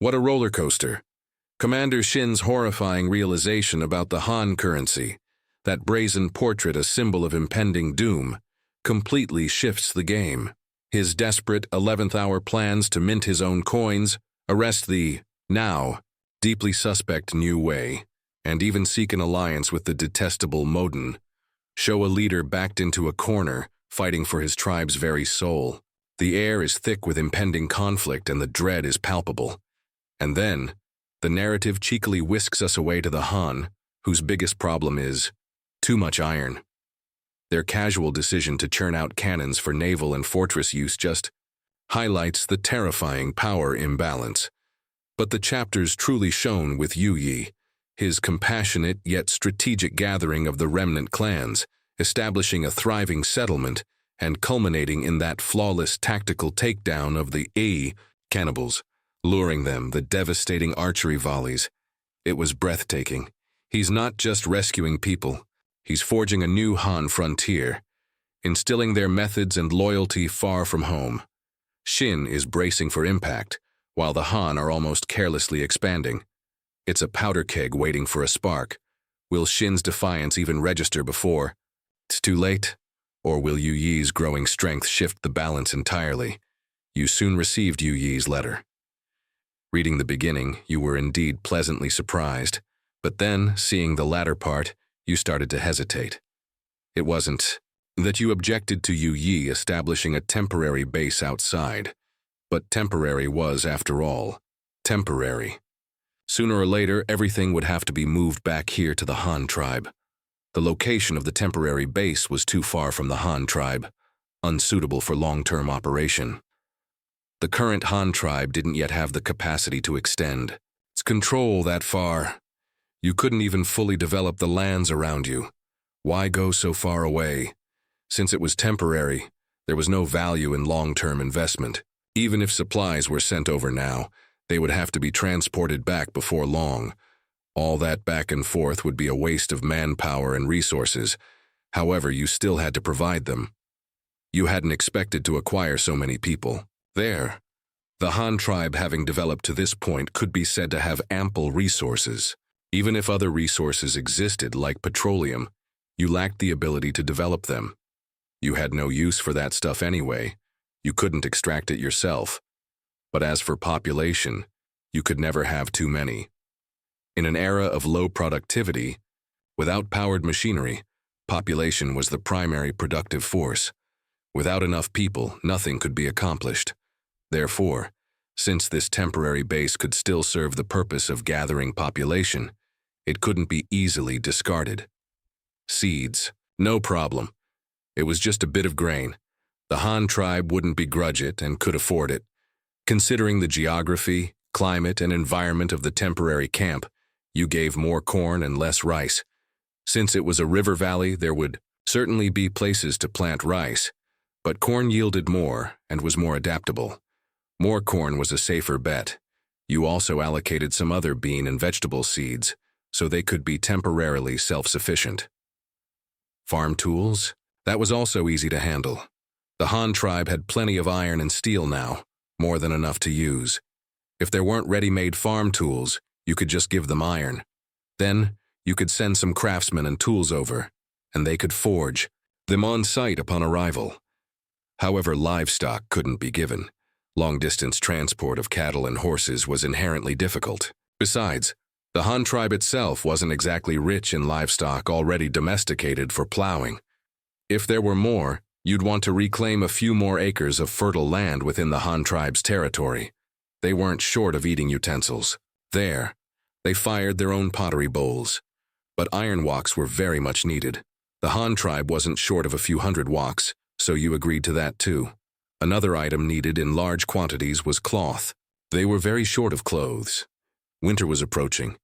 What a roller coaster. Commander Xin's horrifying realization about the Han currency, that brazen portrait a symbol of impending doom, completely shifts the game. His desperate 11th-hour plans to mint his own coins, arrest the, now, deeply suspect Niu Wei, and even seek an alliance with the detestable Modun, show a leader backed into a corner, fighting for his tribe's very soul. The air is thick with impending conflict and the dread is palpable. And then, the narrative cheekily whisks us away to the Han, whose biggest problem is too much iron. Their casual decision to churn out cannons for naval and fortress use just highlights the terrifying power imbalance. But the chapters truly shone with Yu Yi, his compassionate yet strategic gathering of the remnant clans, establishing a thriving settlement and culminating in that flawless tactical takedown of the cannibals, luring them the devastating archery volleys. It was breathtaking. He's not just rescuing people, he's forging a new Han frontier, instilling their methods and loyalty far from home. Xin is bracing for impact, while the Han are almost carelessly expanding. It's a powder keg waiting for a spark. Will Xin's defiance even register before it's too late? Or will Yu Yi's growing strength shift the balance entirely? You soon received Yu Yi's letter. Reading the beginning, you were indeed pleasantly surprised, but then, seeing the latter part, you started to hesitate. It wasn't that you objected to Yu Yi establishing a temporary base outside, but temporary was, after all, temporary. Sooner or later, everything would have to be moved back here to the Han tribe. The location of the temporary base was too far from the Han tribe, unsuitable for long-term operation. The current Han tribe didn't yet have the capacity to extend its control that far. You couldn't even fully develop the lands around you. Why go so far away? Since it was temporary, there was no value in long-term investment. Even if supplies were sent over now, they would have to be transported back before long. All that back and forth would be a waste of manpower and resources. However, you still had to provide them. You hadn't expected to acquire so many people. There, the Han tribe, having developed to this point, could be said to have ample resources. Even if other resources existed, like petroleum, you lacked the ability to develop them. You had no use for that stuff anyway. You couldn't extract it yourself. But as for population, you could never have too many. In an era of low productivity, without powered machinery, population was the primary productive force. Without enough people, nothing could be accomplished. Therefore, since this temporary base could still serve the purpose of gathering population, it couldn't be easily discarded. Seeds, no problem. It was just a bit of grain. The Han tribe wouldn't begrudge it and could afford it. Considering the geography, climate, and environment of the temporary camp, you gave more corn and less rice. Since it was a river valley, there would certainly be places to plant rice, but corn yielded more and was more adaptable. More corn was a safer bet. You also allocated some other bean and vegetable seeds, so they could be temporarily self-sufficient. Farm tools? That was also easy to handle. The Han tribe had plenty of iron and steel now, more than enough to use. If there weren't ready-made farm tools, you could just give them iron. Then, you could send some craftsmen and tools over, and they could forge them on site upon arrival. However, livestock couldn't be given. Long-distance transport of cattle and horses was inherently difficult. Besides, the Han tribe itself wasn't exactly rich in livestock already domesticated for plowing. If there were more, you'd want to reclaim a few more acres of fertile land within the Han tribe's territory. They weren't short of eating utensils. There, they fired their own pottery bowls. But iron woks were very much needed. The Han tribe wasn't short of a few hundred woks, so you agreed to that too. Another item needed in large quantities was cloth. They were very short of clothes. Winter was approaching,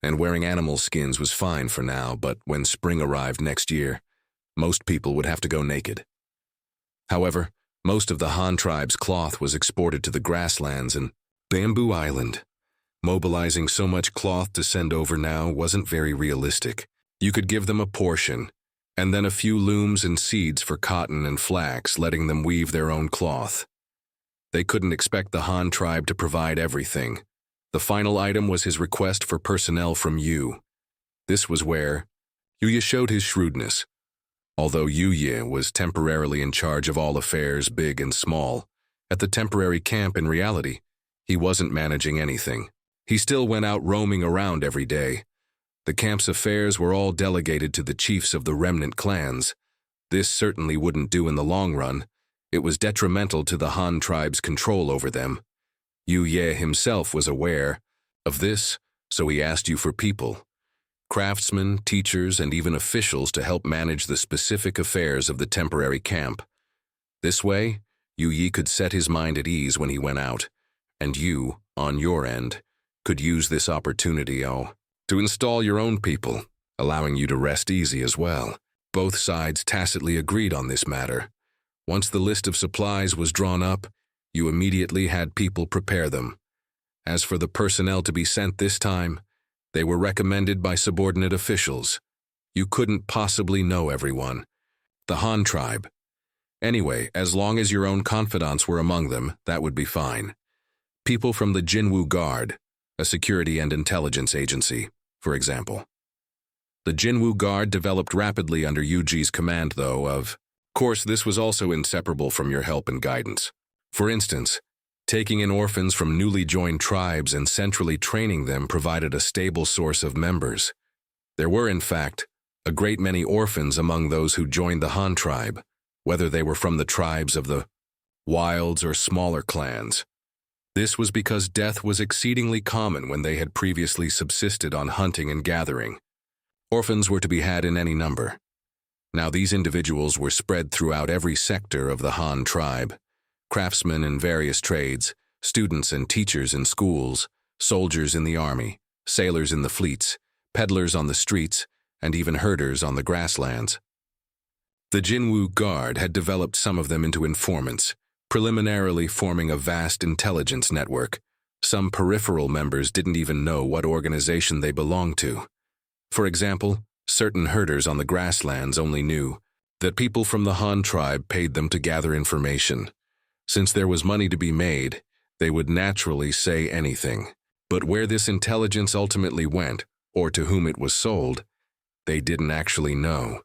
and wearing animal skins was fine for now, but when spring arrived next year, most people would have to go naked. However, most of the Han tribe's cloth was exported to the grasslands and Bamboo Island. Mobilizing so much cloth to send over now wasn't very realistic. You could give them a portion, and then a few looms and seeds for cotton and flax, letting them weave their own cloth. They couldn't expect the Han tribe to provide everything. The final item was his request for personnel from Yu. This was where Yu Ye showed his shrewdness. Although Yu Ye was temporarily in charge of all affairs big and small, at the temporary camp in reality, he wasn't managing anything. He still went out roaming around every day. The camp's affairs were all delegated to the chiefs of the remnant clans. This certainly wouldn't do in the long run. It was detrimental to the Han tribe's control over them. Yu Ye himself was aware of this, so he asked you for people. Craftsmen, teachers, and even officials to help manage the specific affairs of the temporary camp. This way, Yu Ye could set his mind at ease when he went out, and you, on your end, could use this opportunity to install your own people, allowing you to rest easy as well. Both sides tacitly agreed on this matter. Once the list of supplies was drawn up, you immediately had people prepare them. As for the personnel to be sent this time, they were recommended by subordinate officials. You couldn't possibly know everyone. The Han tribe. Anyway, as long as your own confidants were among them, that would be fine. People from the Jinwu Guard, a security and intelligence agency, for example. The Jinwu Guard developed rapidly under Yu Ji's command, though, of course, this was also inseparable from your help and guidance. For instance, taking in orphans from newly joined tribes and centrally training them provided a stable source of members. There were, in fact, a great many orphans among those who joined the Han tribe, whether they were from the tribes of the wilds or smaller clans. This was because death was exceedingly common when they had previously subsisted on hunting and gathering. Orphans were to be had in any number. Now these individuals were spread throughout every sector of the Han tribe. Craftsmen in various trades, students and teachers in schools, soldiers in the army, sailors in the fleets, peddlers on the streets, and even herders on the grasslands. The Jinwu Guard had developed some of them into informants, preliminarily forming a vast intelligence network. Some peripheral members didn't even know what organization they belonged to. For example, certain herders on the grasslands only knew that people from the Han tribe paid them to gather information. Since there was money to be made, they would naturally say anything. But where this intelligence ultimately went, or to whom it was sold, they didn't actually know.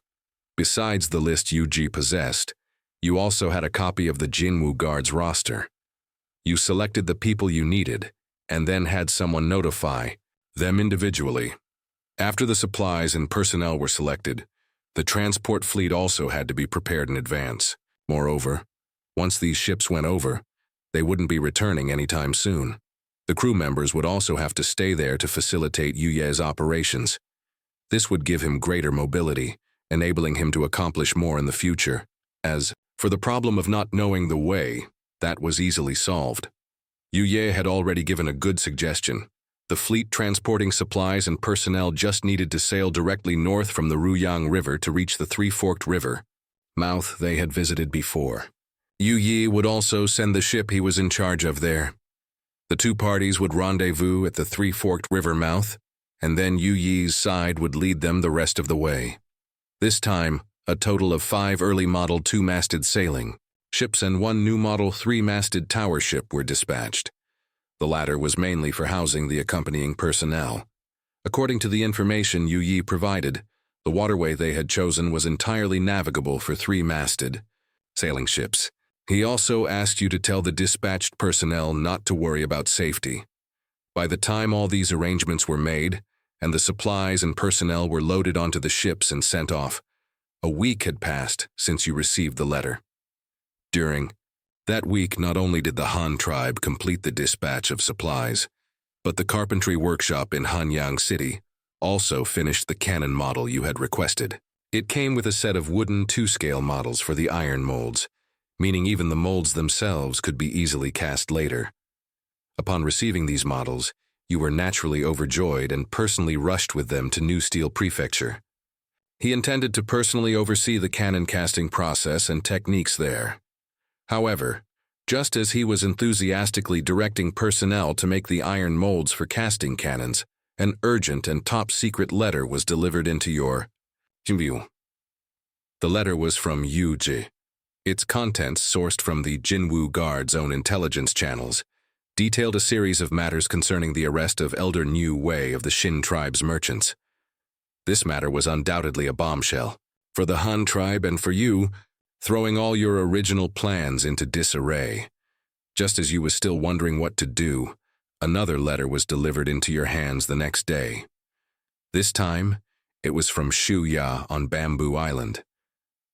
Besides the list Yu Ji possessed, you also had a copy of the Jinwu Guard's roster. You selected the people you needed, and then had someone notify them individually. After the supplies and personnel were selected, the transport fleet also had to be prepared in advance. Moreover, once these ships went over, they wouldn't be returning anytime soon. The crew members would also have to stay there to facilitate Yu Ye's operations. This would give him greater mobility, enabling him to accomplish more in the future. As for the problem of not knowing the way, that was easily solved. Yu Ye had already given a good suggestion. The fleet transporting supplies and personnel just needed to sail directly north from the Ruyang River to reach the Three-Forked River, mouth they had visited before. Yu Ye would also send the ship he was in charge of there. The two parties would rendezvous at the Three-Forked River mouth, and then Yu Ye's side would lead them the rest of the way. This time, a total of 5 early model 2-masted sailing ships and 1 new model 3-masted tower ship were dispatched. The latter was mainly for housing the accompanying personnel. According to the information Yu Ye provided, the waterway they had chosen was entirely navigable for 3-masted sailing ships. He also asked you to tell the dispatched personnel not to worry about safety. By the time all these arrangements were made, and the supplies and personnel were loaded onto the ships and sent off, a week had passed since you received the letter. During that week, not only did the Han tribe complete the dispatch of supplies, but the carpentry workshop in Hanyang City also finished the cannon model you had requested. It came with a set of wooden 2-scale models for the iron molds, meaning even the molds themselves could be easily cast later. Upon receiving these models, you were naturally overjoyed and personally rushed with them to New Steel Prefecture. He intended to personally oversee the cannon casting process and techniques there. However, just as he was enthusiastically directing personnel to make the iron molds for casting cannons, an urgent and top-secret letter was delivered into your view. The letter was from Yu Ji. Its contents sourced from the Jinwu Guard's own intelligence channels, detailed a series of matters concerning the arrest of Elder Niu Wei of the Xin Tribe's merchants. This matter was undoubtedly a bombshell for the Han Tribe and for you, throwing all your original plans into disarray. Just as you was still wondering what to do, another letter was delivered into your hands the next day. This time, it was from Shu Ya on Bamboo Island.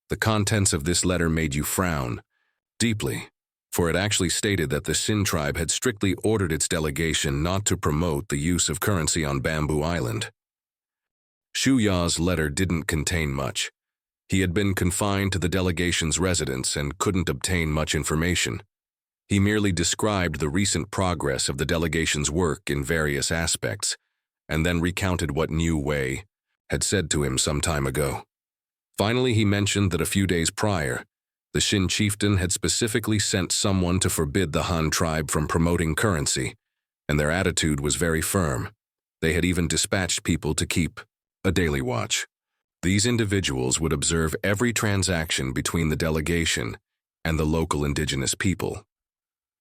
The contents of this letter made you frown deeply, for it actually stated that the Xin Tribe had strictly ordered its delegation not to promote the use of currency on Bamboo Island. Shu Ya's letter didn't contain much. He had been confined to the delegation's residence and couldn't obtain much information. He merely described the recent progress of the delegation's work in various aspects, and then recounted what Niu Wei had said to him some time ago. Finally, he mentioned that a few days prior, the Xin Chieftain had specifically sent someone to forbid the Han Tribe from promoting currency, and their attitude was very firm. They had even dispatched people to keep a daily watch. These individuals would observe every transaction between the delegation and the local indigenous people.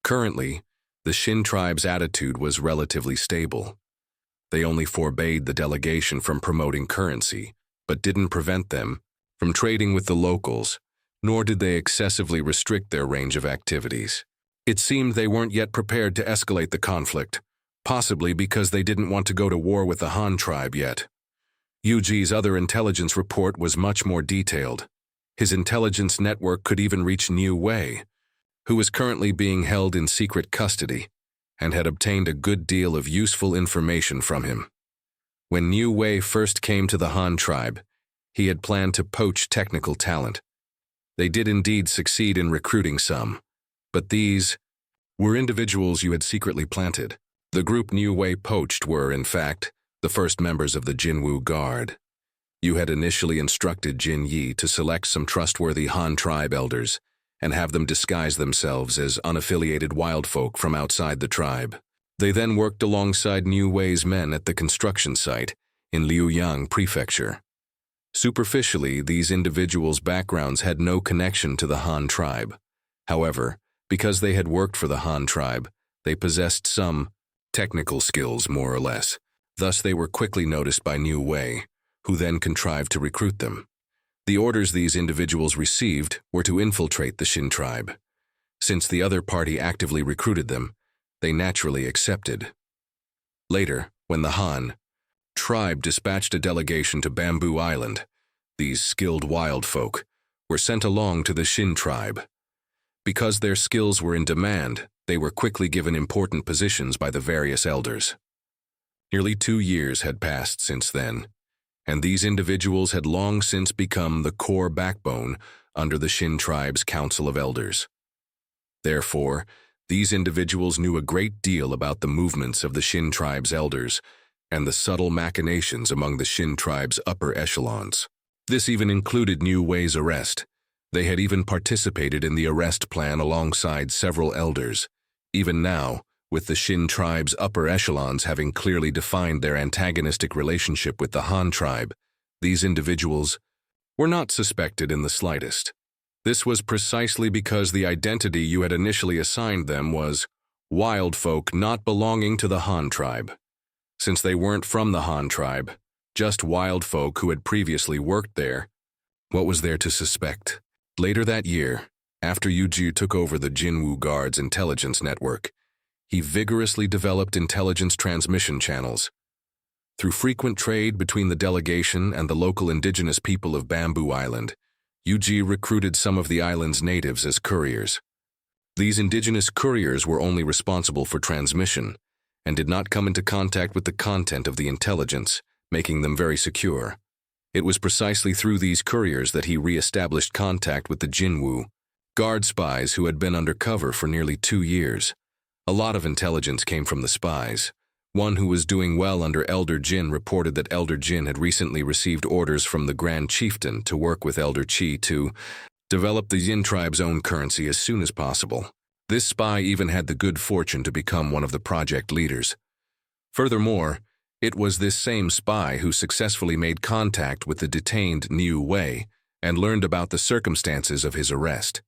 Currently, the Xin Tribe's attitude was relatively stable. They only forbade the delegation from promoting currency, but didn't prevent them from trading with the locals, nor did they excessively restrict their range of activities. It seemed they weren't yet prepared to escalate the conflict, possibly because they didn't want to go to war with the Han Tribe yet. Yuji's other intelligence report was much more detailed. His intelligence network could even reach Niu Wei, who was currently being held in secret custody, and had obtained a good deal of useful information from him. When Niu Wei first came to the Han Tribe, he had planned to poach technical talent. They did indeed succeed in recruiting some, but these were individuals you had secretly planted. The group Niu Wei poached were, in fact, the first members of the Jinwu Guard. You had initially instructed Jin Yi to select some trustworthy Han Tribe elders and have them disguise themselves as unaffiliated wild folk from outside the tribe. They then worked alongside Niu Wei's men at the construction site in Liuyang Prefecture. Superficially, these individuals' backgrounds had no connection to the Han Tribe. However, because they had worked for the Han Tribe, they possessed some technical skills, more or less. Thus, they were quickly noticed by Niu Wei, who then contrived to recruit them. The orders these individuals received were to infiltrate the Xin Tribe. Since the other party actively recruited them, they naturally accepted. Later, when the Han Tribe dispatched a delegation to Bamboo Island, these skilled wild folk were sent along to the Xin Tribe. Because their skills were in demand, they were quickly given important positions by the various elders. Nearly 2 years had passed since then, and these individuals had long since become the core backbone under the Xin Tribe's Council of Elders. Therefore, these individuals knew a great deal about the movements of the Xin Tribe's elders and the subtle machinations among the Xin Tribe's upper echelons. This even included Niu Wei's arrest. They had even participated in the arrest plan alongside several elders. Even now, with the Xin Tribe's upper echelons having clearly defined their antagonistic relationship with the Han Tribe, these individuals were not suspected in the slightest. This was precisely because the identity you had initially assigned them was wild folk not belonging to the Han Tribe. Since they weren't from the Han Tribe, just wild folk who had previously worked there, what was there to suspect? Later that year, after Yuji took over the Jinwu Guard's intelligence network, he vigorously developed intelligence transmission channels. Through frequent trade between the delegation and the local indigenous people of Bamboo Island, Yuji recruited some of the island's natives as couriers. These indigenous couriers were only responsible for transmission and did not come into contact with the content of the intelligence, making them very secure. It was precisely through these couriers that he re-established contact with the Jinwu Guard spies who had been undercover for nearly 2 years. A lot of intelligence came from the spies. One who was doing well under Elder Jin reported that Elder Jin had recently received orders from the Grand Chieftain to work with Elder Qi to develop the Xin Tribe's own currency as soon as possible. This spy even had the good fortune to become one of the project leaders. Furthermore, it was this same spy who successfully made contact with the detained Niu Wei and learned about the circumstances of his arrest.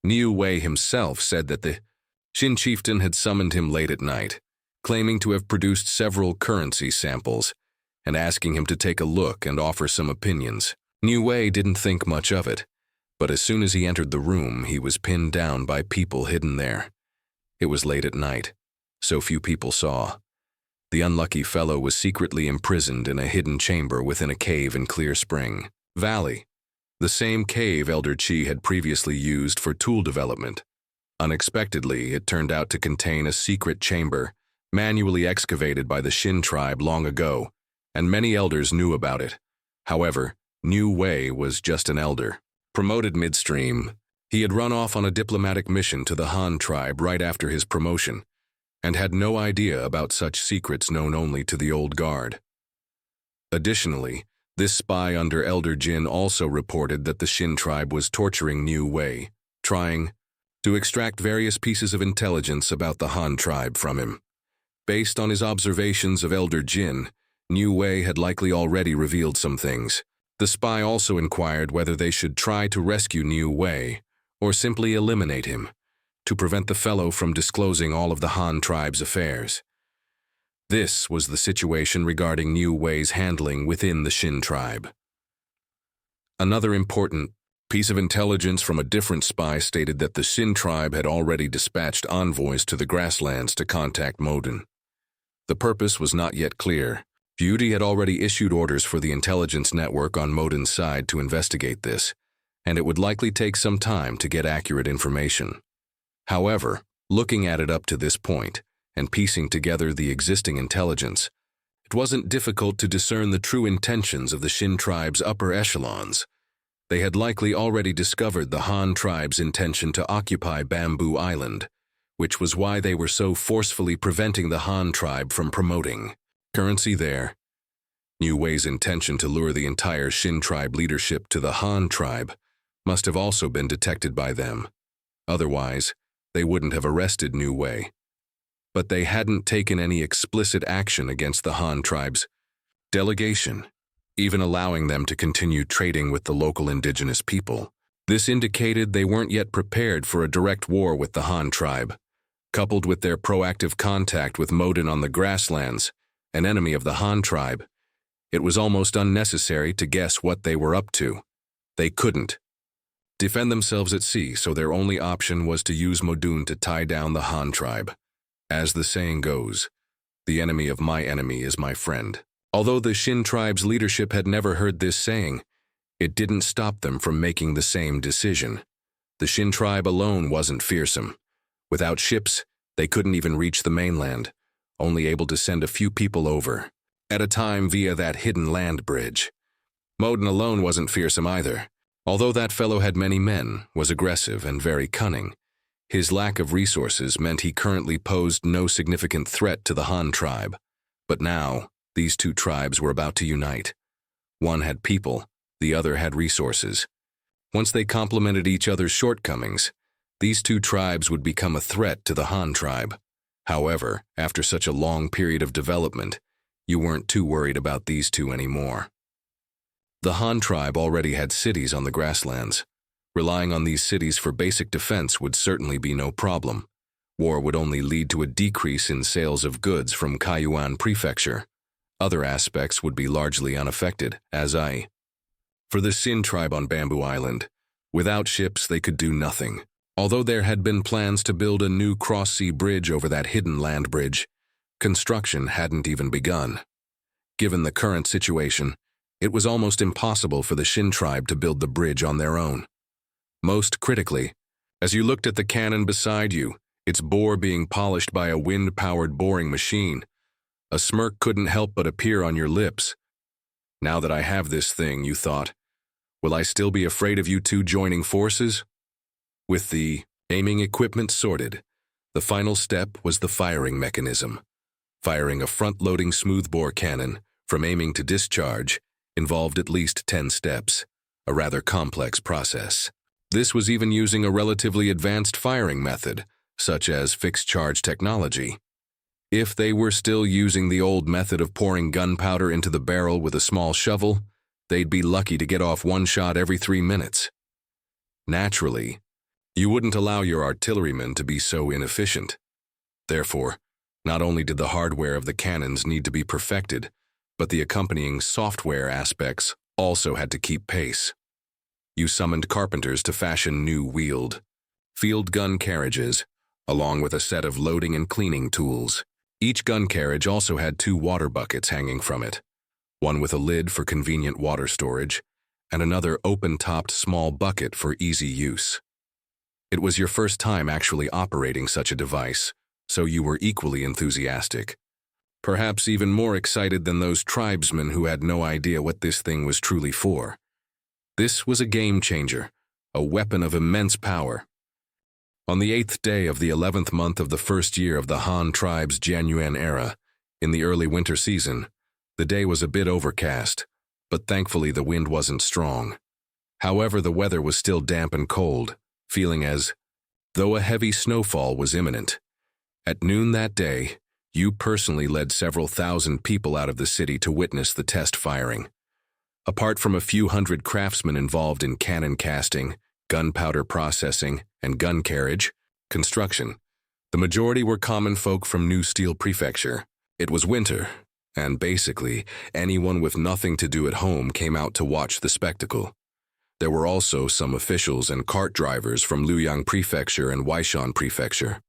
Niu Wei himself said that the Xin Chieftain had summoned him late at night, claiming to have produced several currency samples, and asking him to take a look and offer some opinions. Niu Wei didn't think much of it, but as soon as he entered the room, he was pinned down by people hidden there. It was late at night, so few people saw. The unlucky fellow was secretly imprisoned in a hidden chamber within a cave in Clear Spring Valley, the same cave Elder Qi had previously used for tool development. Unexpectedly, it turned out to contain a secret chamber, manually excavated by the Xin Tribe long ago, and many elders knew about it. However, Niu Wei was just an elder. Promoted midstream, he had run off on a diplomatic mission to the Han Tribe right after his promotion, and had no idea about such secrets known only to the old guard. Additionally, this spy under Elder Jin also reported that the Xin Tribe was torturing Niu Wei, trying to extract various pieces of intelligence about the Han Tribe from him. Based on his observations of Elder Jin, Niu Wei had likely already revealed some things. The spy also inquired whether they should try to rescue Niu Wei or simply eliminate him, to prevent the fellow from disclosing all of the Han Tribe's affairs. This was the situation regarding Niu Wei's handling within the Xin Tribe. Another important piece of intelligence from a different spy stated that the Xin Tribe had already dispatched envoys to the grasslands to contact Modun. The purpose was not yet clear. Beauty had already issued orders for the intelligence network on Modun's side to investigate this, and it would likely take some time to get accurate information. However, looking at it up to this point, and piecing together the existing intelligence, it wasn't difficult to discern the true intentions of the Xin Tribe's upper echelons. They had likely already discovered the Han Tribe's intention to occupy Bamboo Island, which was why they were so forcefully preventing the Han Tribe from promoting currency there. Niu Wei's intention to lure the entire Xin Tribe leadership to the Han Tribe must have also been detected by them. Otherwise, they wouldn't have arrested Niu Wei. But they hadn't taken any explicit action against the Han Tribe's delegation, even allowing them to continue trading with the local indigenous people. This indicated they weren't yet prepared for a direct war with the Han Tribe. Coupled with their proactive contact with Modun on the grasslands, an enemy of the Han Tribe, it was almost unnecessary to guess what they were up to. They couldn't defend themselves at sea, so their only option was to use Modun to tie down the Han Tribe. As the saying goes, the enemy of my enemy is my friend. Although the Xin Tribe's leadership had never heard this saying, it didn't stop them from making the same decision. The Xin Tribe alone wasn't fearsome. Without ships, they couldn't even reach the mainland, only able to send a few people over at a time via that hidden land bridge. Modun alone wasn't fearsome either. Although that fellow had many men, was aggressive and very cunning, his lack of resources meant he currently posed no significant threat to the Han Tribe. But now, these two tribes were about to unite. One had people, the other had resources. Once they complemented each other's shortcomings, these two tribes would become a threat to the Han Tribe. However, after such a long period of development, you weren't too worried about these two anymore. The Han Tribe already had cities on the grasslands. Relying on these cities for basic defense would certainly be no problem. War would only lead to a decrease in sales of goods from Kaiyuan Prefecture. Other aspects would be largely unaffected, For the Xin Tribe on Bamboo Island, without ships they could do nothing. Although there had been plans to build a new cross-sea bridge over that hidden land bridge, construction hadn't even begun. Given the current situation, it was almost impossible for the Xin Tribe to build the bridge on their own. Most critically, as you looked at the cannon beside you, its bore being polished by a wind-powered boring machine, a smirk couldn't help but appear on your lips. Now that I have this thing, you thought, will I still be afraid of you two joining forces? With the aiming equipment sorted, the final step was the firing mechanism. Firing a front-loading smoothbore cannon, from aiming to discharge, involved at least 10 steps, a rather complex process. This was even using a relatively advanced firing method, such as fixed-charge technology. If they were still using the old method of pouring gunpowder into the barrel with a small shovel, they'd be lucky to get off one shot every 3 minutes. Naturally, You wouldn't allow your artillerymen to be so inefficient. Therefore, not only did the hardware of the cannons need to be perfected, but the accompanying software aspects also had to keep pace. You summoned carpenters to fashion new wheeled field gun carriages, along with a set of loading and cleaning tools. Each gun carriage also had 2 water buckets hanging from it, one with a lid for convenient water storage, and another open-topped small bucket for easy use. It was your first time actually operating such a device, so you were equally enthusiastic. Perhaps even more excited than those tribesmen who had no idea what this thing was truly for. This was a game changer, a weapon of immense power. On the 8th day of the 11th month of the first year of the Han tribe's Jianyuan era, in the early winter season, the day was a bit overcast, but thankfully the wind wasn't strong. However, the weather was still damp and cold, feeling as though a heavy snowfall was imminent. At noon that day, you personally led several thousand people out of the city to witness the test firing. Apart from a few hundred craftsmen involved in cannon casting, gunpowder processing, and gun carriage construction, the majority were common folk from New Steel Prefecture. It was winter, and basically, anyone with nothing to do at home came out to watch the spectacle. There were also some officials and cart drivers from Luoyang Prefecture and Weishan Prefecture.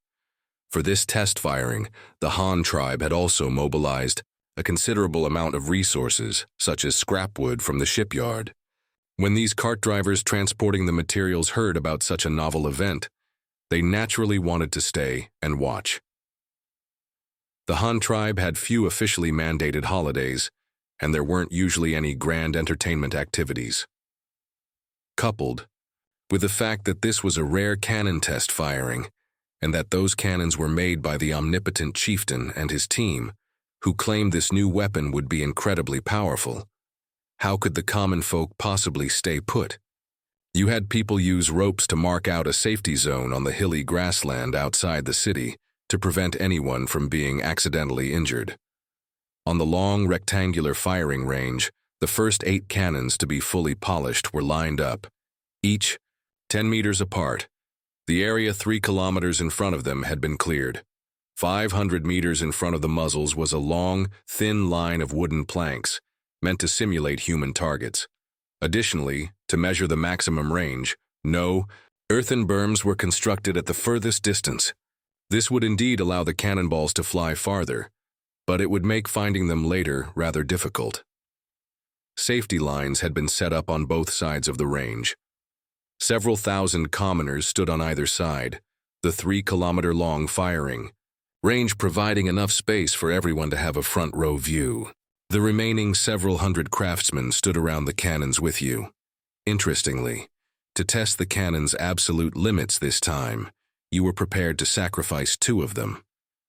For this test firing, the Han tribe had also mobilized a considerable amount of resources, such as scrap wood from the shipyard. When these cart drivers transporting the materials heard about such a novel event, they naturally wanted to stay and watch. The Han tribe had few officially mandated holidays, and there weren't usually any grand entertainment activities. Coupled with the fact that this was a rare cannon test firing, and that those cannons were made by the omnipotent chieftain and his team, who claimed this new weapon would be incredibly powerful, how could the common folk possibly stay put? You had people use ropes to mark out a safety zone on the hilly grassland outside the city to prevent anyone from being accidentally injured. On the long rectangular firing range, the first 8 cannons to be fully polished were lined up, each 10 meters apart. The area 3 kilometers in front of them had been cleared. 500 meters in front of the muzzles was a long, thin line of wooden planks, meant to simulate human targets. Additionally, to measure the maximum range, earthen berms were constructed at the furthest distance. This would indeed allow the cannonballs to fly farther, but it would make finding them later rather difficult. Safety lines had been set up on both sides of the range. Several thousand commoners stood on either side, the 3-kilometer-long firing range providing enough space for everyone to have a front-row view. The remaining several hundred craftsmen stood around the cannons with you. Interestingly, to test the cannons' absolute limits this time, you were prepared to sacrifice 2 of them.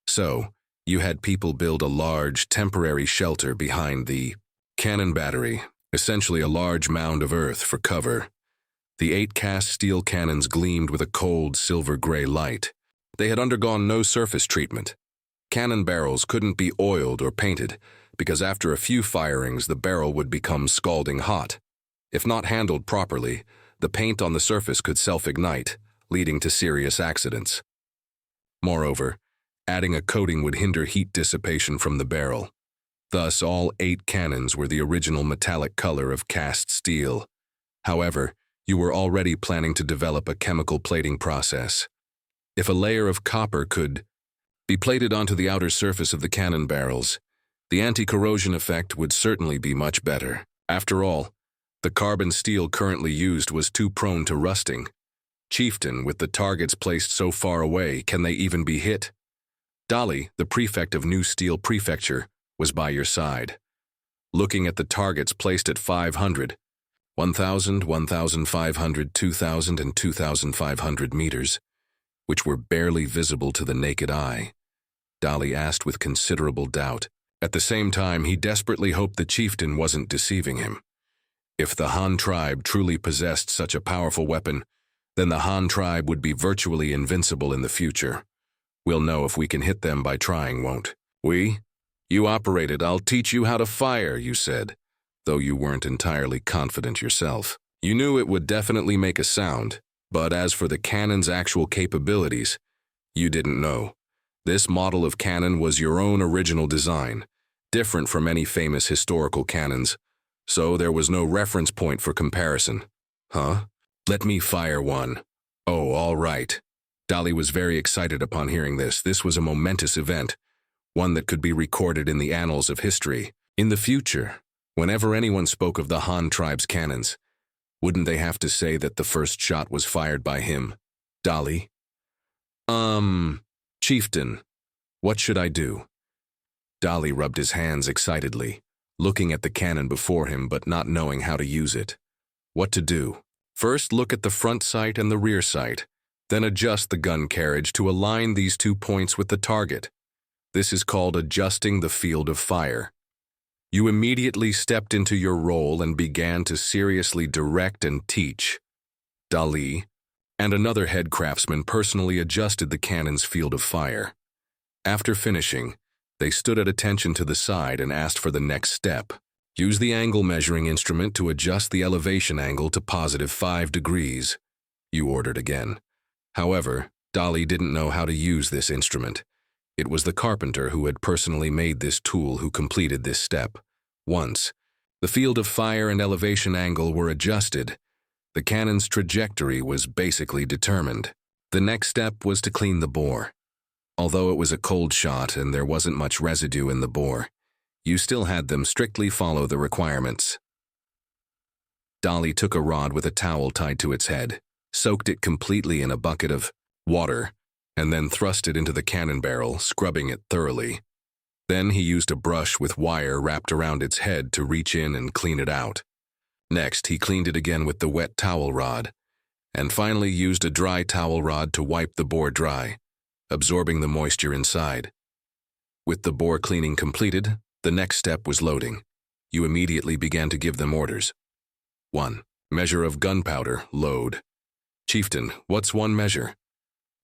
So, you had people build a large, temporary shelter behind the cannon battery, essentially a large mound of earth for cover. The 8 cast steel cannons gleamed with a cold, silver-gray light. They had undergone no surface treatment. Cannon barrels couldn't be oiled or painted, because after a few firings the barrel would become scalding hot. If not handled properly, the paint on the surface could self-ignite, leading to serious accidents. Moreover, adding a coating would hinder heat dissipation from the barrel. Thus, all 8 cannons were the original metallic color of cast steel. However, you were already planning to develop a chemical plating process. If a layer of copper could be plated onto the outer surface of the cannon barrels, the anti-corrosion effect would certainly be much better. After all, the carbon steel currently used was too prone to rusting. Chieftain, with the targets placed so far away, can they even be hit? Dali, the prefect of New Steel Prefecture, was by your side. Looking at the targets placed at 500, 1,000, 1,500, 2,000, and 2,500 meters, which were barely visible to the naked eye, Dali asked with considerable doubt. At the same time, he desperately hoped the chieftain wasn't deceiving him. If the Han tribe truly possessed such a powerful weapon, then the Han tribe would be virtually invincible in the future. We'll know if we can hit them by trying, won't we? You operated, I'll teach you how to fire, you said, though you weren't entirely confident yourself. You knew it would definitely make a sound. But as for the cannon's actual capabilities, you didn't know. This model of cannon was your own original design, different from any famous historical cannons, so there was no reference point for comparison. Huh? Let me fire one. Oh, all right. Dali was very excited upon hearing this. This was a momentous event, one that could be recorded in the annals of history. In the future, whenever anyone spoke of the Han tribe's cannons, wouldn't they have to say that the first shot was fired by him? Dali? Chieftain, what should I do? Dali rubbed his hands excitedly, looking at the cannon before him but not knowing how to use it. What to do? First, look at the front sight and the rear sight, then adjust the gun carriage to align these 2 points with the target. This is called adjusting the field of fire. You immediately stepped into your role and began to seriously direct and teach. Dali and another head craftsman personally adjusted the cannon's field of fire. After finishing, they stood at attention to the side and asked for the next step. Use the angle measuring instrument to adjust the elevation angle to +5 degrees. You ordered again. However, Dali didn't know how to use this instrument. It was the carpenter who had personally made this tool who completed this step. Once the field of fire and elevation angle were adjusted, the cannon's trajectory was basically determined. The next step was to clean the bore. Although it was a cold shot and there wasn't much residue in the bore, you still had them strictly follow the requirements. Dali took a rod with a towel tied to its head, soaked it completely in a bucket of water, and then thrust it into the cannon barrel, scrubbing it thoroughly. Then he used a brush with wire wrapped around its head to reach in and clean it out. Next, he cleaned it again with the wet towel rod, and finally used a dry towel rod to wipe the bore dry, absorbing the moisture inside. With the bore cleaning completed, the next step was loading. You immediately began to give them orders. 1. Measure of gunpowder, load. Chieftain, what's 1 measure?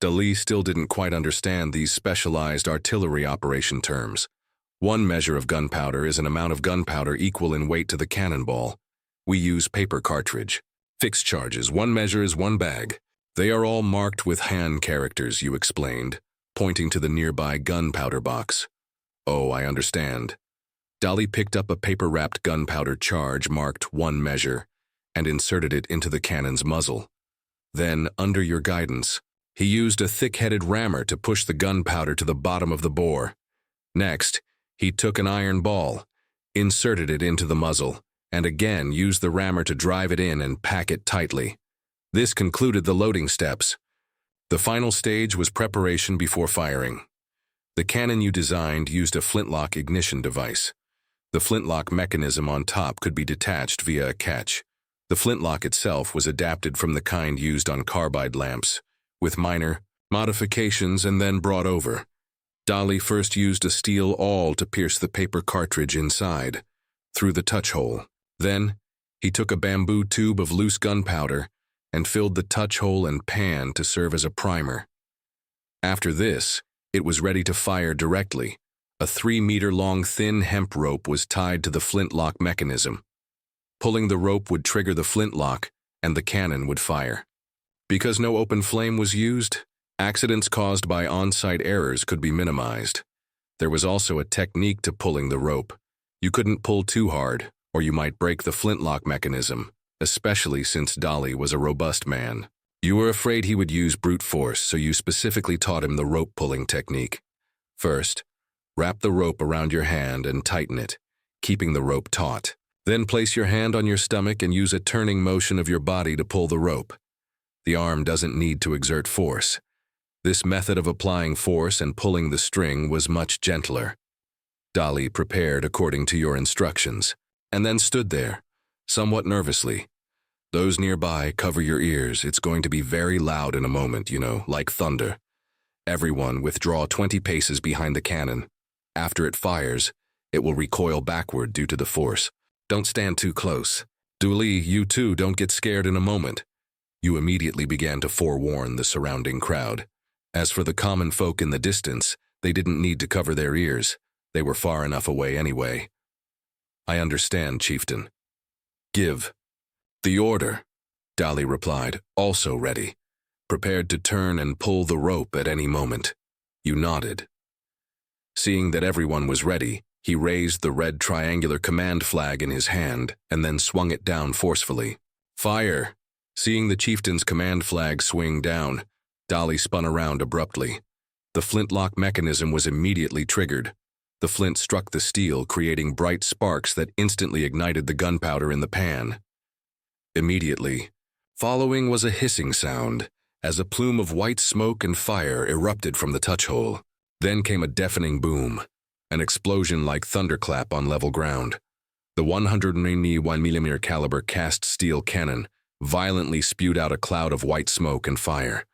Dali still didn't quite understand these specialized artillery operation terms. 1 measure of gunpowder is an amount of gunpowder equal in weight to the cannonball. We use paper cartridge. Fixed charges, 1 measure is 1 bag. They are all marked with Han characters, you explained, pointing to the nearby gunpowder box. Oh, I understand. Dali picked up a paper-wrapped gunpowder charge marked 1 measure and inserted it into the cannon's muzzle. Then, under your guidance, he used a thick-headed rammer to push the gunpowder to the bottom of the bore. Next, he took an iron ball, inserted it into the muzzle, and again used the rammer to drive it in and pack it tightly. This concluded the loading steps. The final stage was preparation before firing. The cannon you designed used a flintlock ignition device. The flintlock mechanism on top could be detached via a catch. The flintlock itself was adapted from the kind used on carbide lamps, with minor modifications and then brought over. Dali first used a steel awl to pierce the paper cartridge inside, through the touch hole. Then, he took a bamboo tube of loose gunpowder and filled the touch hole and pan to serve as a primer. After this, it was ready to fire directly. A 3-meter-long thin hemp rope was tied to the flintlock mechanism. Pulling the rope would trigger the flintlock, and the cannon would fire. Because no open flame was used, accidents caused by on-site errors could be minimized. There was also a technique to pulling the rope. You couldn't pull too hard, or you might break the flintlock mechanism, especially since Dali was a robust man. You were afraid he would use brute force, so you specifically taught him the rope-pulling technique. First, wrap the rope around your hand and tighten it, keeping the rope taut. Then place your hand on your stomach and use a turning motion of your body to pull the rope. The arm doesn't need to exert force. This method of applying force and pulling the string was much gentler. Dali prepared according to your instructions, and then stood there, somewhat nervously. Those nearby, cover your ears. It's going to be very loud in a moment, you know, like thunder. Everyone withdraw 20 paces behind the cannon. After it fires, it will recoil backward due to the force. Don't stand too close. Duli, you too don't get scared in a moment. You immediately began to forewarn the surrounding crowd. As for the common folk in the distance, they didn't need to cover their ears. They were far enough away anyway. I understand, Chieftain. Give the order. Dali replied, also ready, prepared to turn and pull the rope at any moment. You nodded. Seeing that everyone was ready, he raised the red triangular command flag in his hand and then swung it down forcefully. Fire! Seeing the chieftain's command flag swing down, Dali spun around abruptly. The flintlock mechanism was immediately triggered. The flint struck the steel, creating bright sparks that instantly ignited the gunpowder in the pan. Immediately, following was a hissing sound, as a plume of white smoke and fire erupted from the touch hole. Then came a deafening boom, an explosion like thunderclap on level ground. The 191mm caliber cast steel cannon violently spewed out a cloud of white smoke and fire.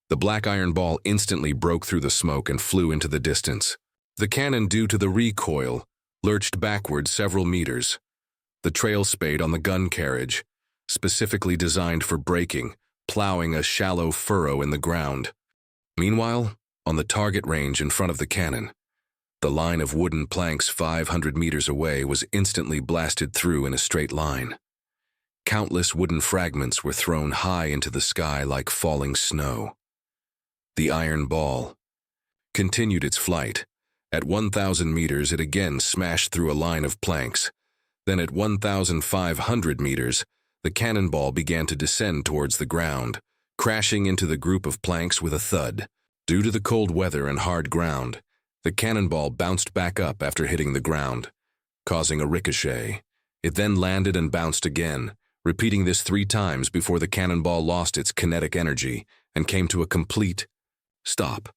The black iron ball instantly broke through the smoke and flew into the distance. The cannon, due to the recoil, lurched backward several meters. The trail spade on the gun carriage, specifically designed for braking, plowing a shallow furrow in the ground. Meanwhile, on the target range in front of the cannon, the line of wooden planks 500 meters away was instantly blasted through in a straight line. Countless wooden fragments were thrown high into the sky like falling snow. The iron ball continued its flight. At 1,000 meters, it again smashed through a line of planks. Then at 1,500 meters, the cannonball began to descend towards the ground, crashing into the group of planks with a thud. Due to the cold weather and hard ground, the cannonball bounced back up after hitting the ground, causing a ricochet. It then landed and bounced again, repeating this 3 times before the cannonball lost its kinetic energy and came to a complete stop.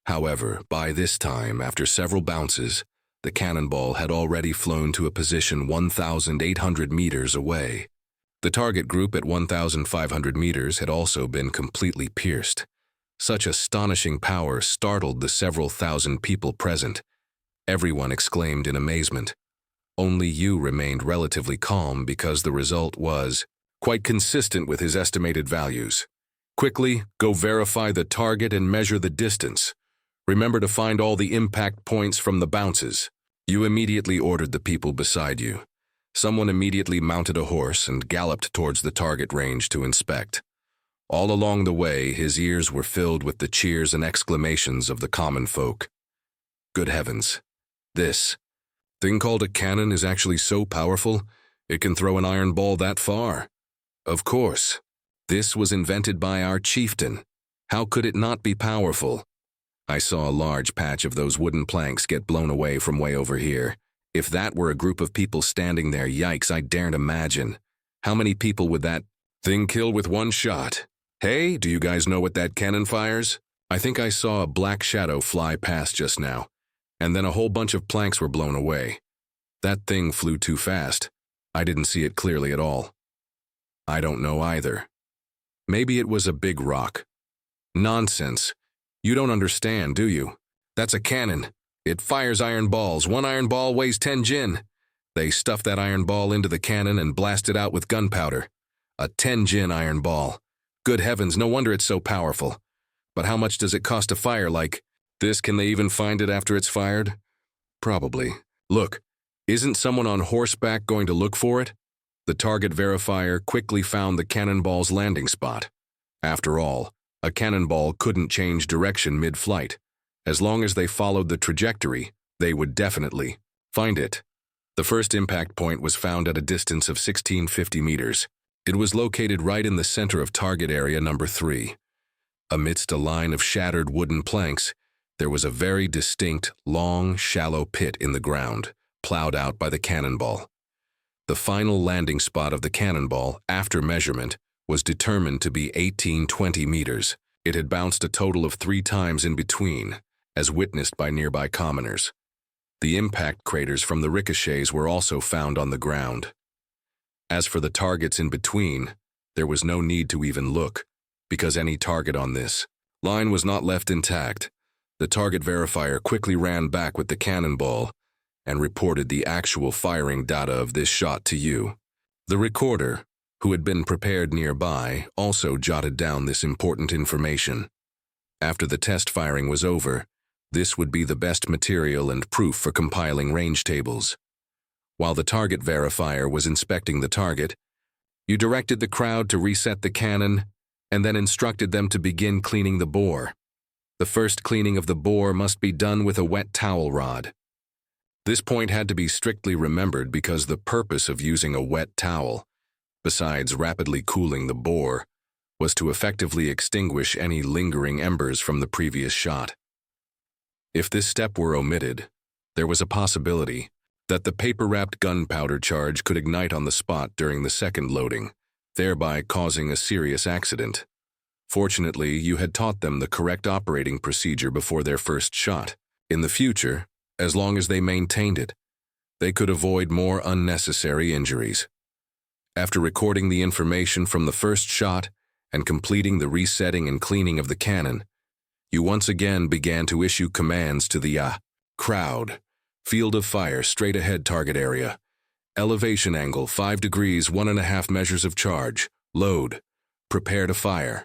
However, by this time, after several bounces, the cannonball had already flown to a position 1,800 meters away. The target group at 1,500 meters had also been completely pierced. Such astonishing power startled the several thousand people present. Everyone exclaimed in amazement. Only you remained relatively calm because the result was quite consistent with his estimated values. Quickly, go verify the target and measure the distance. Remember to find all the impact points from the bounces. You immediately ordered the people beside you. Someone immediately mounted a horse and galloped towards the target range to inspect. All along the way, his ears were filled with the cheers and exclamations of the common folk. Good heavens, this thing called a cannon is actually so powerful, it can throw an iron ball that far. Of course, this was invented by our chieftain. How could it not be powerful? I saw a large patch of those wooden planks get blown away from way over here. If that were a group of people standing there, yikes, I daren't imagine. How many people would that thing kill with one shot? Hey, do you guys know what that cannon fires? I think I saw a black shadow fly past just now, and then a whole bunch of planks were blown away. That thing flew too fast. I didn't see it clearly at all. I don't know either. Maybe it was a big rock. Nonsense. You don't understand, do you? That's a cannon. It fires iron balls. 1 iron ball weighs 10 jin. They stuffed that iron ball into the cannon and blasted out with gunpowder. A 10 jin iron ball. Good heavens, no wonder it's so powerful. But how much does it cost to fire like this? Can they even find it after it's fired? Probably. Look, isn't someone on horseback going to look for it? The target verifier quickly found the cannonball's landing spot. After all, a cannonball couldn't change direction mid-flight. As long as they followed the trajectory, they would definitely find it. The first impact point was found at a distance of 1,650 meters. It was located right in the center of target area number 3. Amidst a line of shattered wooden planks, there was a very distinct, long, shallow pit in the ground, plowed out by the cannonball. The final landing spot of the cannonball, after measurement, was determined to be 1,820 meters. It had bounced a total of 3 times in between, as witnessed by nearby commoners. The impact craters from the ricochets were also found on the ground. As for the targets in between, there was no need to even look, because any target on this line was not left intact. The target verifier quickly ran back with the cannonball and reported the actual firing data of this shot to you. The recorder, who had been prepared nearby, also jotted down this important information. After the test firing was over, this would be the best material and proof for compiling range tables. While the target verifier was inspecting the target, You directed the crowd to reset the cannon, and then instructed them to begin cleaning the bore. The first cleaning of the bore must be done with a wet towel rod. This point had to be strictly remembered because the purpose of using a wet towel, besides rapidly cooling the bore, was to effectively extinguish any lingering embers from the previous shot. If this step were omitted, there was a possibility that the paper-wrapped gunpowder charge could ignite on the spot during the second loading, thereby causing a serious accident. Fortunately, you had taught them the correct operating procedure before their first shot. In the future, as long as they maintained it, they could avoid more unnecessary injuries. After recording the information from the first shot and completing the resetting and cleaning of the cannon, you once again began to issue commands to the crowd. Field of fire, straight ahead target area. Elevation angle, 5 degrees, 1.5 measures of charge. Load. Prepare to fire.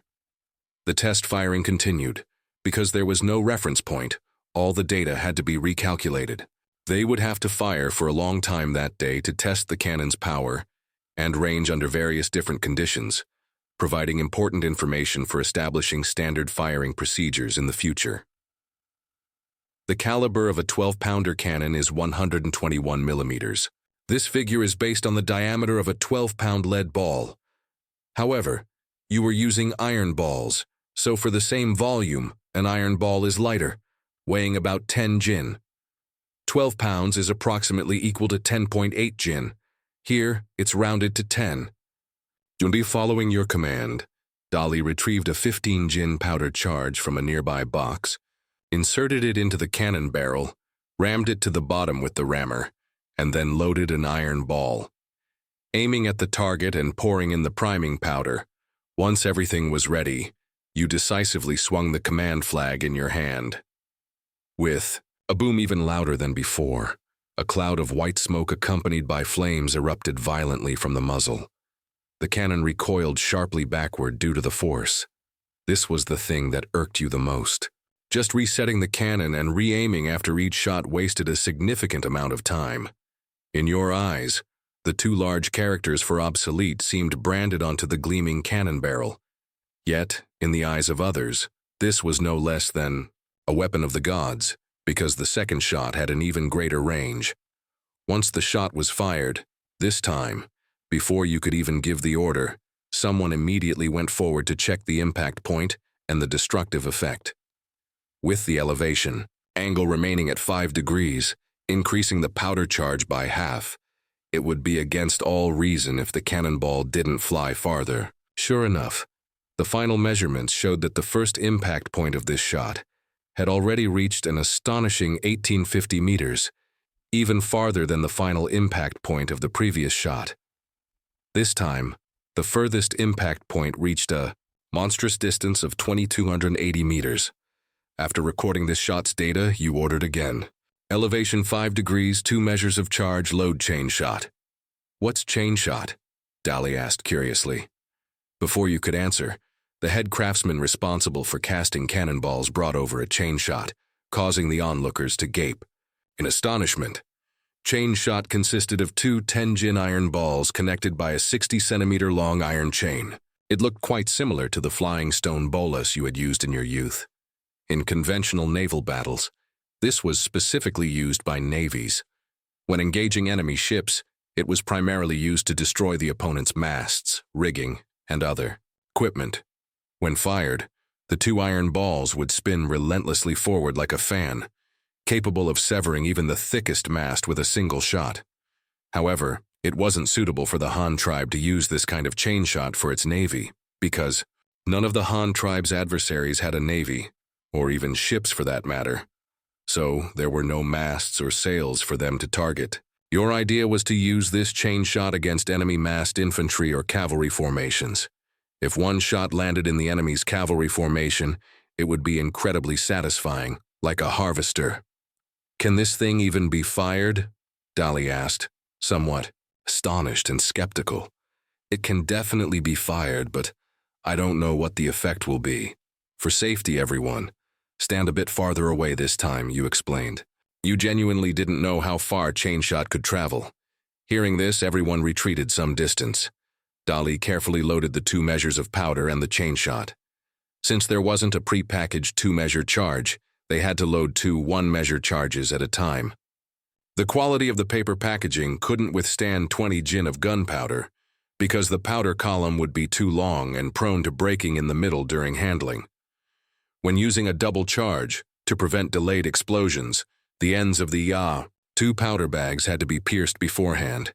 The test firing continued. Because there was no reference point, all the data had to be recalculated. They would have to fire for a long time that day to test the cannon's power and range under various different conditions, providing important information for establishing standard firing procedures in the future. The caliber of a 12-pounder cannon is 121 millimeters. This figure is based on the diameter of a 12-pound lead ball. However, you were using iron balls, so for the same volume, an iron ball is lighter, weighing about 10 jin. 12 pounds is approximately equal to 10.8 jin. Here, it's rounded to 10. Junbi, following your command, Dali retrieved a 15 jin powder charge from a nearby box, inserted it into the cannon barrel, rammed it to the bottom with the rammer, and then loaded an iron ball. Aiming at the target and pouring in the priming powder, once everything was ready, you decisively swung the command flag in your hand. With a boom even louder than before, a cloud of white smoke accompanied by flames erupted violently from the muzzle. The cannon recoiled sharply backward due to the force. This was the thing that irked you the most. Just resetting the cannon and re-aiming after each shot wasted a significant amount of time. In your eyes, the two large characters for obsolete seemed branded onto the gleaming cannon barrel. Yet, in the eyes of others, this was no less than a weapon of the gods, because the second shot had an even greater range. Once the shot was fired, this time, before you could even give the order, someone immediately went forward to check the impact point and the destructive effect. With the elevation, angle remaining at 5 degrees, increasing the powder charge by half, it would be against all reason if the cannonball didn't fly farther. Sure enough, the final measurements showed that the first impact point of this shot had already reached an astonishing 1850 meters, even farther than the final impact point of the previous shot. This time, the furthest impact point reached a monstrous distance of 2,280 meters. After recording this shot's data, you ordered again. Elevation 5 degrees, 2 measures of charge, load chain shot. What's chain shot? Dali asked curiously. Before you could answer, the head craftsman responsible for casting cannonballs brought over a chain shot, causing the onlookers to gape. In astonishment, chain shot consisted of two 10-jin iron balls connected by a 60-centimeter-long iron chain. It looked quite similar to the flying stone bolas you had used in your youth. In conventional naval battles, this was specifically used by navies. When engaging enemy ships, it was primarily used to destroy the opponent's masts, rigging, and other equipment. When fired, the two iron balls would spin relentlessly forward like a fan, capable of severing even the thickest mast with a single shot. However, it wasn't suitable for the Han tribe to use this kind of chain shot for its navy, because none of the Han tribe's adversaries had a navy, or even ships for that matter. So there were no masts or sails for them to target. Your idea was to use this chain shot against enemy massed infantry or cavalry formations. If one shot landed in the enemy's cavalry formation, it would be incredibly satisfying, like a harvester. Can this thing even be fired? Dali asked, somewhat astonished and skeptical. It can definitely be fired, but I don't know what the effect will be. For safety, everyone, stand a bit farther away this time, you explained. You genuinely didn't know how far chain shot could travel. Hearing this, everyone retreated some distance. Dali carefully loaded the 2 measures of powder and the chain shot. Since there wasn't a pre-packaged 2-measure charge, they had to load 2 1-measure charges at a time. The quality of the paper packaging couldn't withstand 20 jin of gunpowder, because the powder column would be too long and prone to breaking in the middle during handling. When using a double charge, to prevent delayed explosions, the ends of the 2 powder bags had to be pierced beforehand,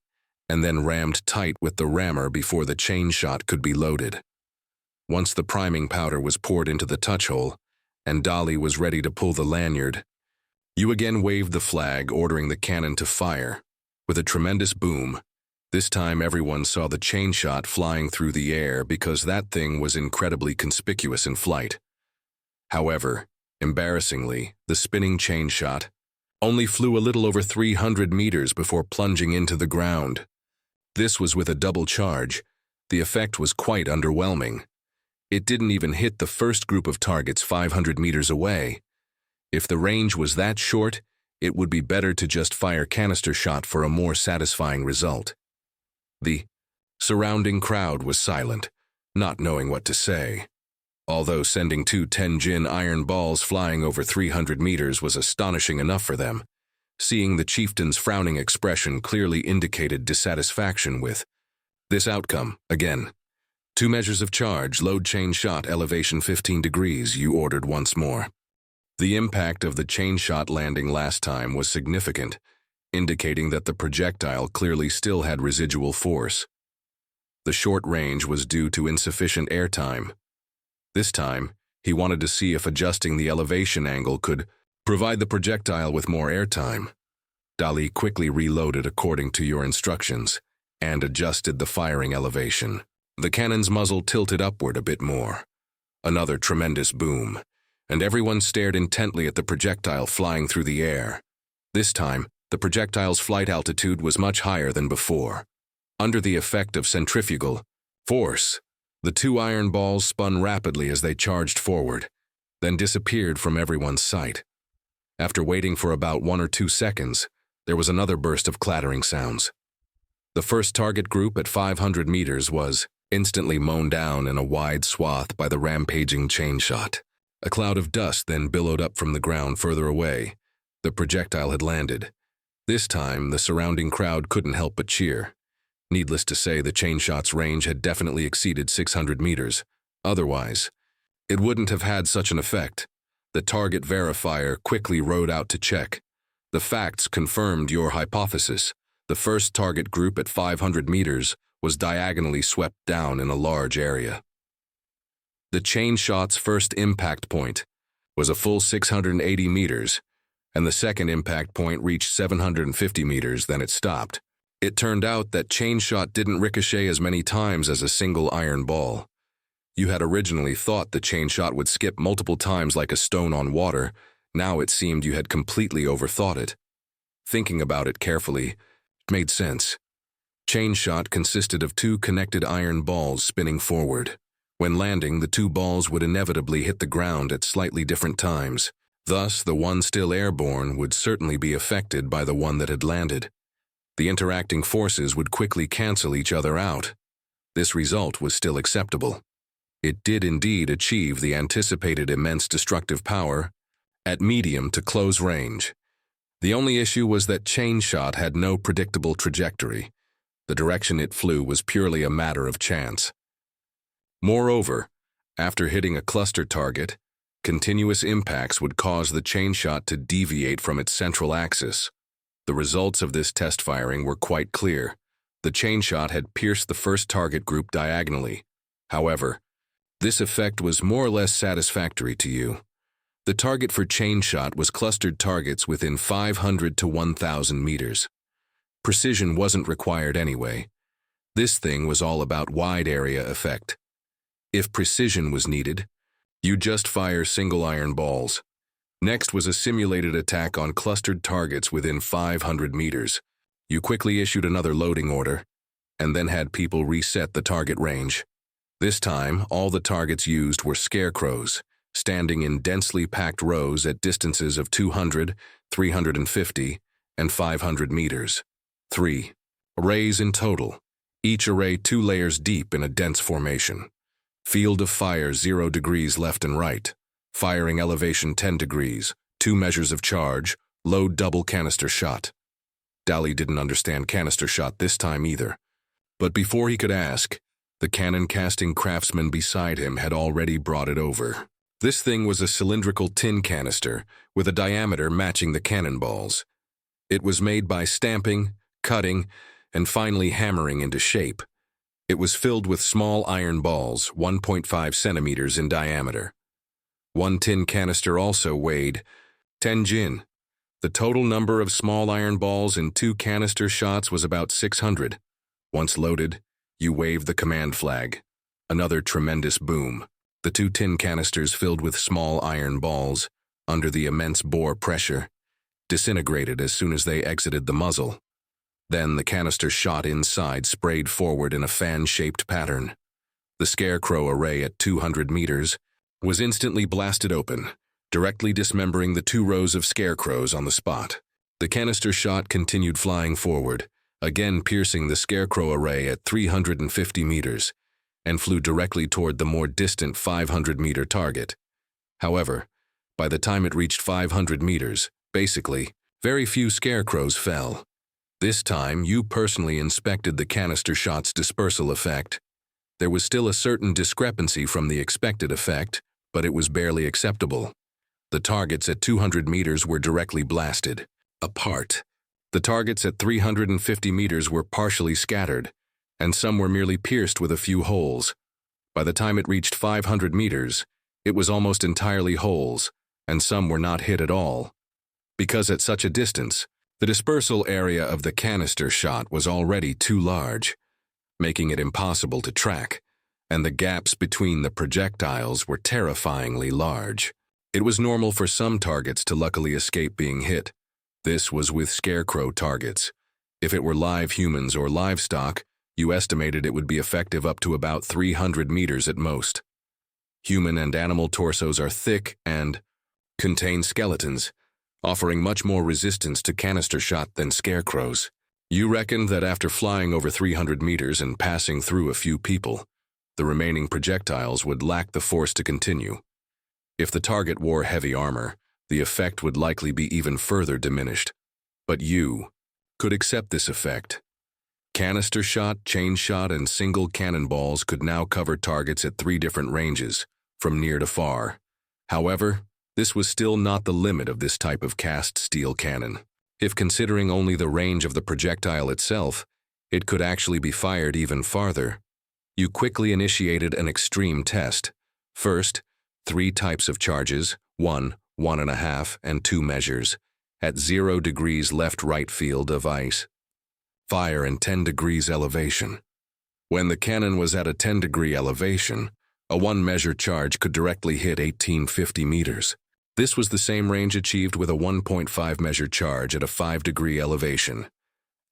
and then rammed tight with the rammer before the chain shot could be loaded. Once the priming powder was poured into the touch hole, and Dali was ready to pull the lanyard, you again waved the flag, ordering the cannon to fire. With a tremendous boom, this time everyone saw the chain shot flying through the air because that thing was incredibly conspicuous in flight. However, embarrassingly, the spinning chain shot only flew a little over 300 meters before plunging into the ground. This was with a double charge. The effect was quite underwhelming. It didn't even hit the first group of targets 500 meters away. If the range was that short, it would be better to just fire canister shot for a more satisfying result. The surrounding crowd was silent, not knowing what to say. Although sending 2 10-jin iron balls flying over 300 meters was astonishing enough for them, seeing the chieftain's frowning expression clearly indicated dissatisfaction with this outcome. Again, 2 measures of charge, load chain shot, elevation 15 degrees, you ordered once more. The impact of the chain shot landing last time was significant, indicating that the projectile clearly still had residual force. The short range was due to insufficient airtime. This time, he wanted to see if adjusting the elevation angle could provide the projectile with more airtime. Dali quickly reloaded according to your instructions and adjusted the firing elevation. The cannon's muzzle tilted upward a bit more. Another tremendous boom, and everyone stared intently at the projectile flying through the air. This time, the projectile's flight altitude was much higher than before. Under the effect of centrifugal force, the 2 iron balls spun rapidly as they charged forward, then disappeared from everyone's sight. After waiting for about 1 or 2 seconds, there was another burst of clattering sounds. The first target group at 500 meters was instantly mown down in a wide swath by the rampaging chain shot. A cloud of dust then billowed up from the ground further away. The projectile had landed. This time, the surrounding crowd couldn't help but cheer. Needless to say, the chain shot's range had definitely exceeded 600 meters. Otherwise, it wouldn't have had such an effect. The target verifier quickly rode out to check. The facts confirmed your hypothesis. The first target group at 500 meters was diagonally swept down in a large area. The chain shot's first impact point was a full 680 meters, and the second impact point reached 750 meters, then it stopped. It turned out that chain shot didn't ricochet as many times as a single iron ball. You had originally thought the chain shot would skip multiple times like a stone on water. Now it seemed you had completely overthought it. Thinking about it carefully, it made sense. Chain shot consisted of 2 connected iron balls spinning forward. When landing, the 2 balls would inevitably hit the ground at slightly different times. Thus, the one still airborne would certainly be affected by the one that had landed. The interacting forces would quickly cancel each other out. This result was still acceptable. It did indeed achieve the anticipated immense destructive power at medium to close range. The only issue was that chain shot had no predictable trajectory. The direction it flew was purely a matter of chance. Moreover, after hitting a cluster target, continuous impacts would cause the chain shot to deviate from its central axis. The results of this test firing were quite clear. The chain shot had pierced the first target group diagonally. However, this effect was more or less satisfactory to you. The target for chain shot was clustered targets within 500 to 1,000 meters. Precision wasn't required anyway. This thing was all about wide area effect. If precision was needed, you just fire single iron balls. Next was a simulated attack on clustered targets within 500 meters. You quickly issued another loading order, and then had people reset the target range. This time, all the targets used were scarecrows, standing in densely packed rows at distances of 200, 350, and 500 meters. 3 arrays in total, each array 2 layers deep in a dense formation. Field of fire 0 degrees left and right. Firing elevation 10 degrees, 2 measures of charge, load double canister shot. Dali didn't understand canister shot this time either. But before he could ask, the cannon-casting craftsman beside him had already brought it over. This thing was a cylindrical tin canister with a diameter matching the cannonballs. It was made by stamping, cutting, and finally hammering into shape. It was filled with small iron balls, 1.5 centimeters in diameter. One tin canister also weighed 10 jin. The total number of small iron balls in 2 canister shots was about 600. Once loaded, you waved the command flag. Another tremendous boom. The 2 tin canisters filled with small iron balls, under the immense bore pressure, disintegrated as soon as they exited the muzzle. Then the canister shot inside sprayed forward in a fan-shaped pattern. The scarecrow array at 200 meters was instantly blasted open, directly dismembering the 2 rows of scarecrows on the spot. The canister shot continued flying forward, again piercing the scarecrow array at 350 meters, and flew directly toward the more distant 500-meter target. However, by the time it reached 500 meters, basically, very few scarecrows fell. This time, you personally inspected the canister shot's dispersal effect. There was still a certain discrepancy from the expected effect, but it was barely acceptable. The targets at 200 meters were directly blasted, apart. The targets at 350 meters were partially scattered, and some were merely pierced with a few holes. By the time it reached 500 meters, it was almost entirely holes, and some were not hit at all. Because at such a distance, the dispersal area of the canister shot was already too large, making it impossible to track, and the gaps between the projectiles were terrifyingly large. It was normal for some targets to luckily escape being hit. This was with scarecrow targets. If it were live humans or livestock, you estimated it would be effective up to about 300 meters at most. Human and animal torsos are thick and contain skeletons, offering much more resistance to canister shot than scarecrows. You reckoned that after flying over 300 meters and passing through a few people, the remaining projectiles would lack the force to continue. If the target wore heavy armor, the effect would likely be even further diminished. But you could accept this effect. Canister shot, chain shot, and single cannonballs could now cover targets at 3 different ranges, from near to far. However, this was still not the limit of this type of cast steel cannon. If considering only the range of the projectile itself, it could actually be fired even farther. You quickly initiated an extreme test. First, 3 types of charges, 1, 1.5, and 2 measures, at 0 degrees left-right field of ice. Fire in 10 degrees elevation. When the cannon was at a 10-degree elevation, a 1-measure charge could directly hit 1850 meters. This was the same range achieved with a 1.5-measure charge at a 5-degree elevation.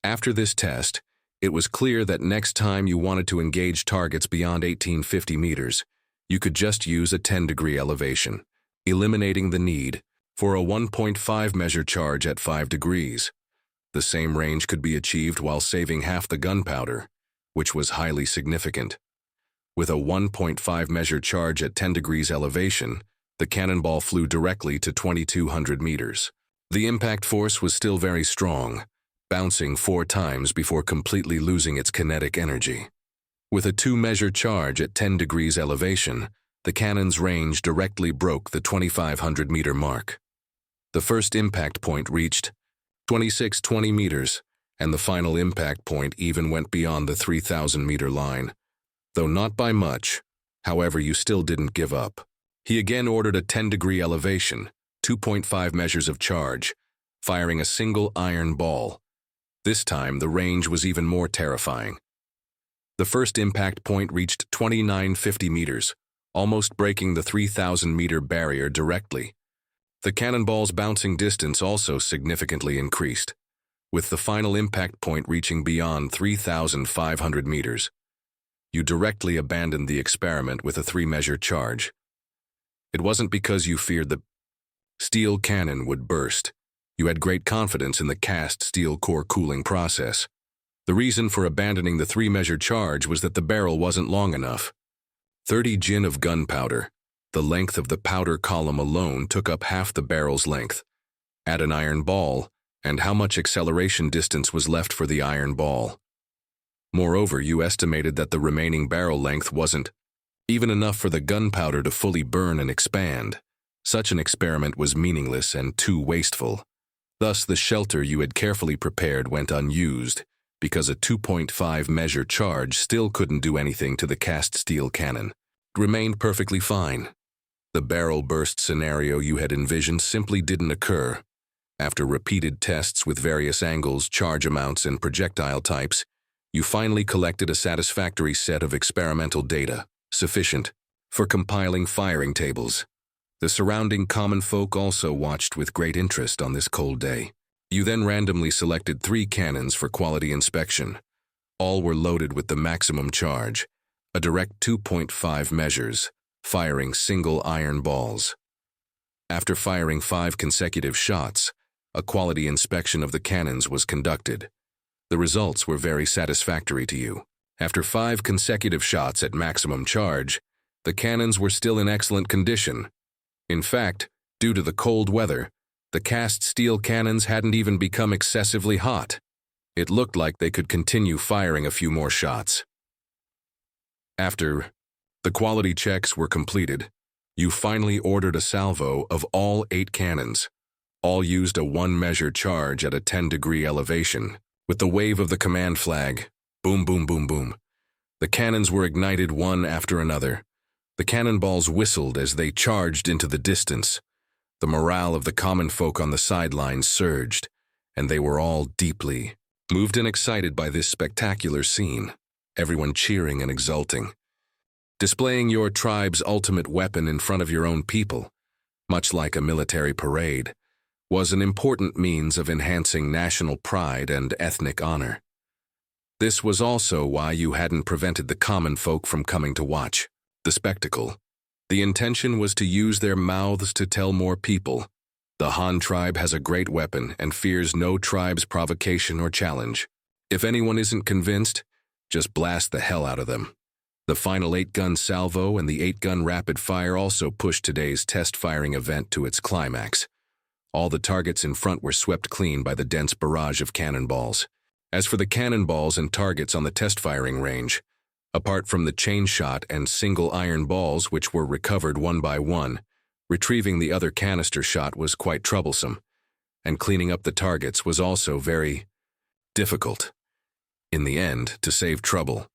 After this test, it was clear that next time you wanted to engage targets beyond 1850 meters, you could just use a 10-degree elevation, eliminating the need for a 1.5-measure charge at 5 degrees. The same range could be achieved while saving half the gunpowder, which was highly significant. With a 1.5-measure charge at 10 degrees elevation, the cannonball flew directly to 2,200 meters. The impact force was still very strong, bouncing 4 times before completely losing its kinetic energy. With a 2-measure charge at 10 degrees elevation, the cannon's range directly broke the 2,500-meter mark. The first impact point reached 2620 meters, and the final impact point even went beyond the 3,000-meter line. Though not by much, however, you still didn't give up. He again ordered a 10-degree elevation, 2.5 measures of charge, firing a single iron ball. This time, the range was even more terrifying. The first impact point reached 2,950 meters, almost breaking the 3,000-meter barrier directly. The cannonball's bouncing distance also significantly increased, with the final impact point reaching beyond 3,500 meters. You directly abandoned the experiment with a 3-measure charge. It wasn't because you feared the steel cannon would burst. You had great confidence in the cast steel core cooling process. The reason for abandoning the 3-measure charge was that the barrel wasn't long enough. 30 jin of gunpowder. The length of the powder column alone took up half the barrel's length. Add an iron ball, and how much acceleration distance was left for the iron ball? Moreover, you estimated that the remaining barrel length wasn't even enough for the gunpowder to fully burn and expand. Such an experiment was meaningless and too wasteful. Thus, the shelter you had carefully prepared went unused, because a 2.5-measure charge still couldn't do anything to the cast steel cannon. It remained perfectly fine. The barrel burst scenario you had envisioned simply didn't occur. After repeated tests with various angles, charge amounts, and projectile types, you finally collected a satisfactory set of experimental data, sufficient for compiling firing tables. The surrounding common folk also watched with great interest on this cold day. You then randomly selected 3 cannons for quality inspection. All were loaded with the maximum charge, a direct 2.5 measures, firing single iron balls. After firing 5 consecutive shots, a quality inspection of the cannons was conducted. The results were very satisfactory to you. After 5 consecutive shots at maximum charge, the cannons were still in excellent condition. In fact, due to the cold weather, the cast steel cannons hadn't even become excessively hot. It looked like they could continue firing a few more shots. After the quality checks were completed, you finally ordered a salvo of all 8 cannons. All used a 1-measure charge at a 10-degree elevation. With the wave of the command flag, boom, boom, boom, boom, the cannons were ignited one after another. The cannonballs whistled as they charged into the distance. The morale of the common folk on the sidelines surged, and they were all deeply moved and excited by this spectacular scene, everyone cheering and exulting. Displaying your tribe's ultimate weapon in front of your own people, much like a military parade, was an important means of enhancing national pride and ethnic honor. This was also why you hadn't prevented the common folk from coming to watch the spectacle. The intention was to use their mouths to tell more people. The Han tribe has a great weapon and fears no tribe's provocation or challenge. If anyone isn't convinced, just blast the hell out of them. The final 8-gun salvo and the 8-gun rapid fire also pushed today's test firing event to its climax. All the targets in front were swept clean by the dense barrage of cannonballs. As for the cannonballs and targets on the test firing range, apart from the chain shot and single iron balls which were recovered one by one, retrieving the other canister shot was quite troublesome, and cleaning up the targets was also very difficult. In the end, to save trouble,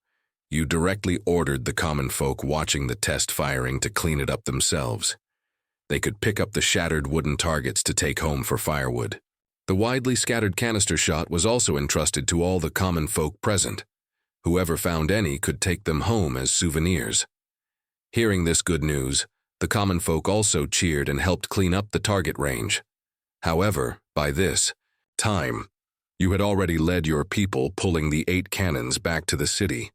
you directly ordered the common folk watching the test firing to clean it up themselves. They could pick up the shattered wooden targets to take home for firewood. The widely scattered canister shot was also entrusted to all the common folk present. Whoever found any could take them home as souvenirs. Hearing this good news, the common folk also cheered and helped clean up the target range. However, by this time, you had already led your people pulling the 8 cannons back to the city.